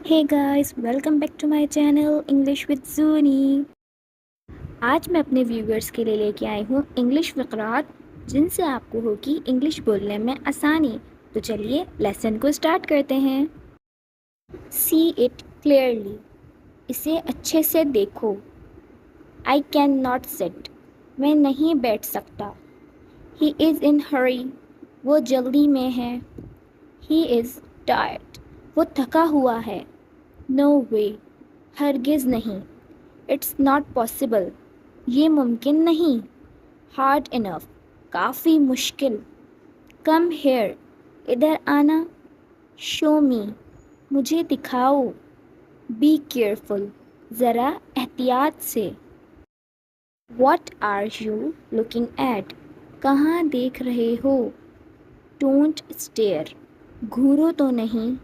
Hey guys, welcome back to my channel English with Zuni. आज मैं अपने viewers के लिए लेके आई हूँ इंग्लिश फ़क़रात जिनसे आपको होगी इंग्लिश बोलने में आसानी। तो चलिए लेसन को स्टार्ट करते हैं। See it clearly. इसे अच्छे से देखो। I cannot sit. मैं नहीं बैठ सकता। He is in hurry. वो जल्दी में है। He is tired. वो थका हुआ है। No way. हरगिज़ नहीं। It's not possible. ये मुमकिन नहीं। Hard enough. काफ़ी मुश्किल। Come here. इधर आना। Show me. मुझे दिखाओ। Be careful. ज़रा एहतियात से। What are you looking at? कहाँ देख रहे हो? Don't stare. घूरो तो नहीं।